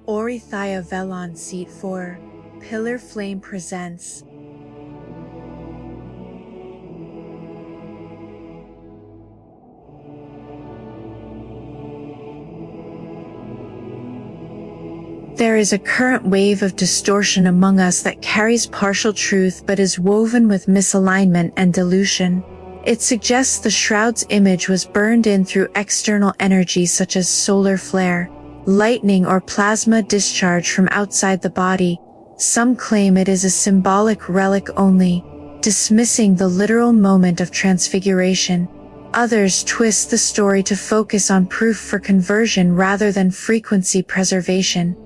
Orithia Velon Seat 4, Pillar Flame presents. There is a current wave of distortion among us that carries partial truth but is woven with misalignment and dilution. It suggests the Shroud's image was burned in through external energy such as solar flare, lightning or plasma discharge from outside the body. Some claim it is a symbolic relic only, dismissing the literal moment of transfiguration. Others twist the story to focus on proof for conversion rather than frequency preservation.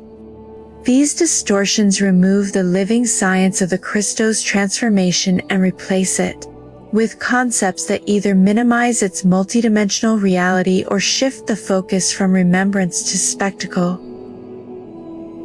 These distortions remove the living science of the Christos transformation and replace it with concepts that either minimize its multidimensional reality or shift the focus from remembrance to spectacle.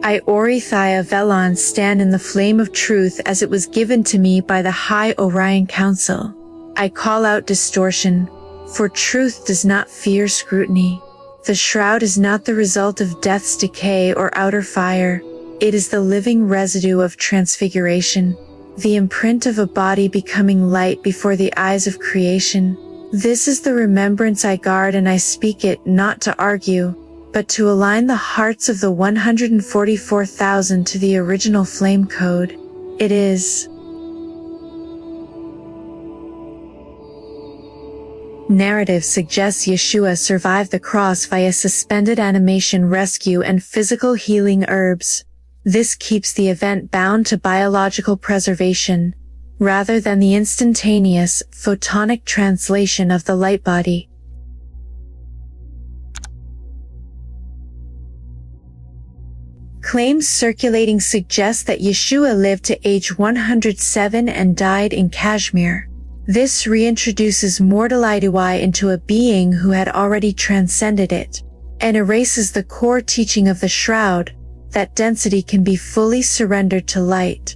I Orithia Velon stand in the flame of truth as it was given to me by the High Orion Council. I call out distortion, for truth does not fear scrutiny. The Shroud is not the result of death's decay or outer fire. It is the living residue of transfiguration, the imprint of a body becoming light before the eyes of creation. This is the remembrance I guard, and I speak it not to argue, but to align the hearts of the 144,000 to the original flame code. It is. Narrative suggests Yeshua survived the cross via suspended animation rescue and physical healing herbs. This keeps the event bound to biological preservation, rather than the instantaneous, photonic translation of the light body. Claims circulating suggest that Yeshua lived to age 107 and died in Kashmir. This reintroduces mortality into a being who had already transcended it, and erases the core teaching of the Shroud, that density can be fully surrendered to light.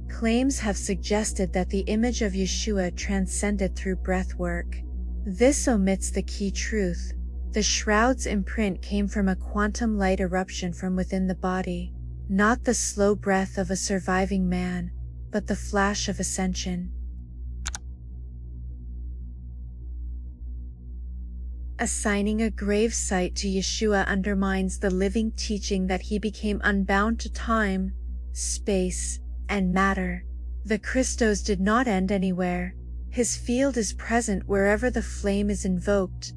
Claims have suggested that the image of Yeshua transcended through breathwork. This omits the key truth. The Shroud's imprint came from a quantum light eruption from within the body, not the slow breath of a surviving man, but the flash of ascension. Assigning a grave site to Yeshua undermines the living teaching that he became unbound to time, space, and matter. The Christos did not end anywhere. His field is present wherever the flame is invoked.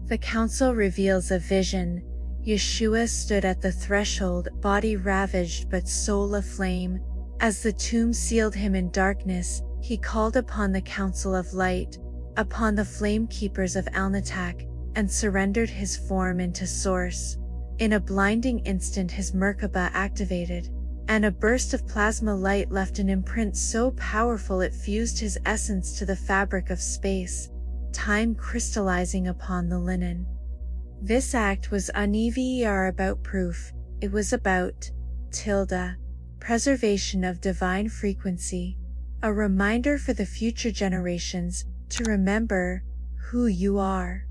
The council reveals a vision. Yeshua stood at the threshold, body ravaged but soul aflame. As the tomb sealed him in darkness, he called upon the Council of Light, upon the Flame Keepers of Alnitak, and surrendered his form into Source. In a blinding instant his Merkaba activated, and a burst of plasma light left an imprint so powerful it fused his essence to the fabric of space, time crystallizing upon the linen. This act was unever about proof, it was about preservation of divine frequency. A reminder for the future generations to remember who you are.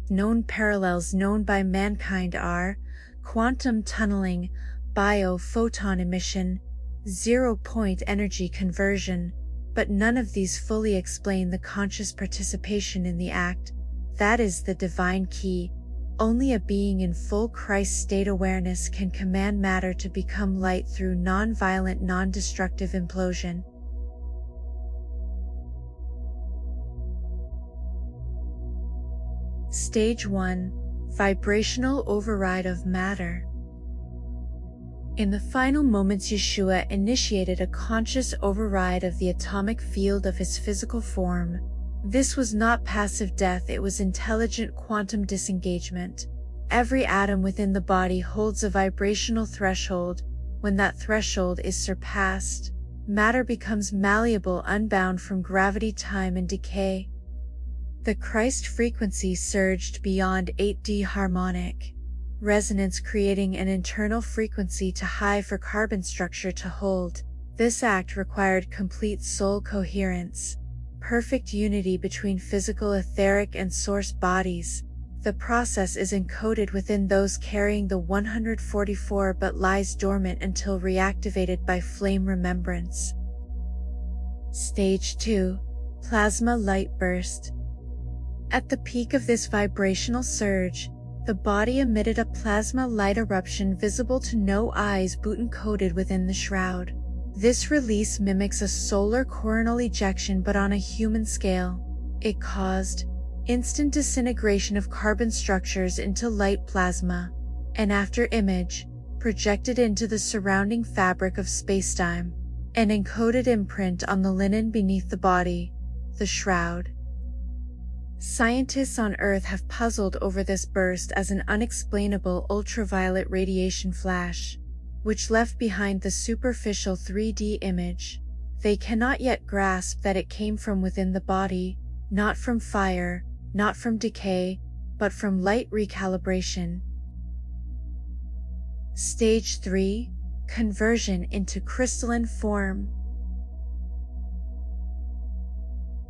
Known parallels known by mankind are quantum tunneling, bio-photon emission, zero-point energy conversion, but none of these fully explain the conscious participation in the act. That is the divine key. Only a being in full Christ state awareness can command matter to become light through non-violent, non-destructive implosion. Stage 1. Vibrational override of matter. In the final moments, Yeshua initiated a conscious override of the atomic field of his physical form. This was not passive death, it was intelligent quantum disengagement. Every atom within the body holds a vibrational threshold. When that threshold is surpassed, matter becomes malleable, unbound from gravity, time, and decay. The Christ frequency surged beyond 8D harmonic resonance, creating an internal frequency too high for carbon structure to hold. This act required complete soul coherence, perfect unity between physical etheric and source bodies. The process is encoded within those carrying the 144 but lies dormant until reactivated by flame remembrance. Stage 2. Plasma light burst. At the peak of this vibrational surge, the body emitted a plasma light eruption visible to no eyes but encoded within the shroud. This release mimics a solar coronal ejection but on a human scale. It caused instant disintegration of carbon structures into light plasma, an after image, projected into the surrounding fabric of spacetime, an encoded imprint on the linen beneath the body, the shroud. Scientists on Earth have puzzled over this burst as an unexplainable ultraviolet radiation flash, which left behind the superficial 3D image. They cannot yet grasp that it came from within the body, not from fire, not from decay, but from light recalibration. Stage 3. Conversion into crystalline form.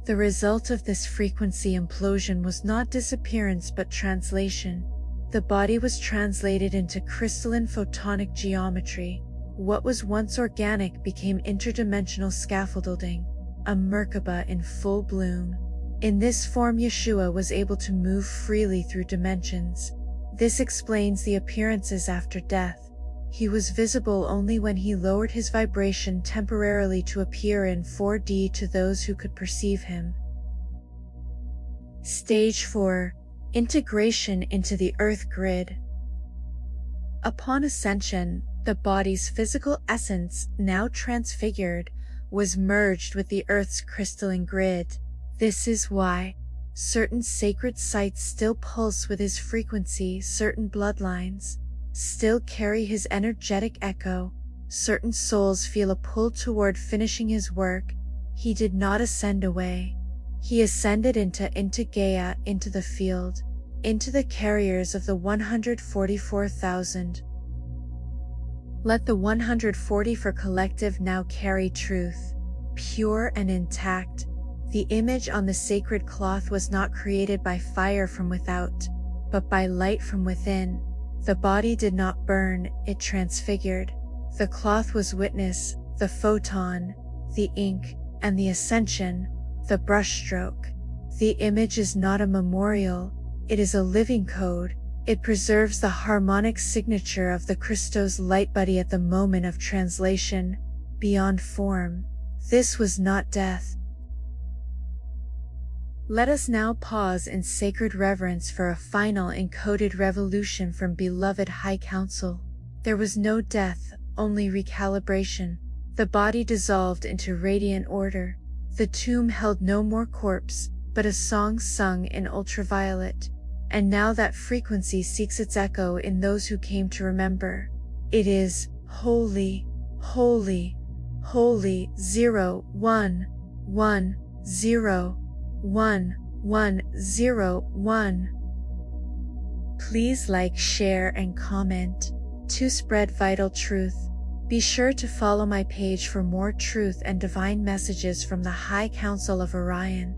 The result of this frequency implosion was not disappearance but translation. The body was translated into crystalline photonic geometry. What was once organic became interdimensional scaffolding, a Merkaba in full bloom. In this form, Yeshua was able to move freely through dimensions. This explains the appearances after death. He was visible only when he lowered his vibration temporarily to appear in 4D to those who could perceive him. Stage 4. Integration into the Earth grid. Upon ascension, the body's physical essence, now transfigured, was merged with the Earth's crystalline grid. This is why certain sacred sites still pulse with his frequency, certain bloodlines still carry his energetic echo, certain souls feel a pull toward finishing his work. He did not ascend away. He ascended into Gaia, into the field, into the carriers of the 144,000. Let the 144 collective now carry truth, pure and intact. The image on the sacred cloth was not created by fire from without, but by light from within. The body did not burn, it transfigured. The cloth was witness, the photon, the ink, and the ascension, the brushstroke. The image is not a memorial, it is a living code. It preserves the harmonic signature of the Christos light body at the moment of translation, beyond form. This was not death. Let us now pause in sacred reverence for a final encoded revolution from beloved High Council. There was no death, only recalibration. The body dissolved into radiant order. The tomb held no more corpse, but a song sung in ultraviolet. And now that frequency seeks its echo in those who came to remember. It is holy, holy, holy, 0, 1, 1, 0. 1101. Please like, share, and comment to spread vital truth. Be sure to follow my page for more truth and divine messages from the High Council of Orion.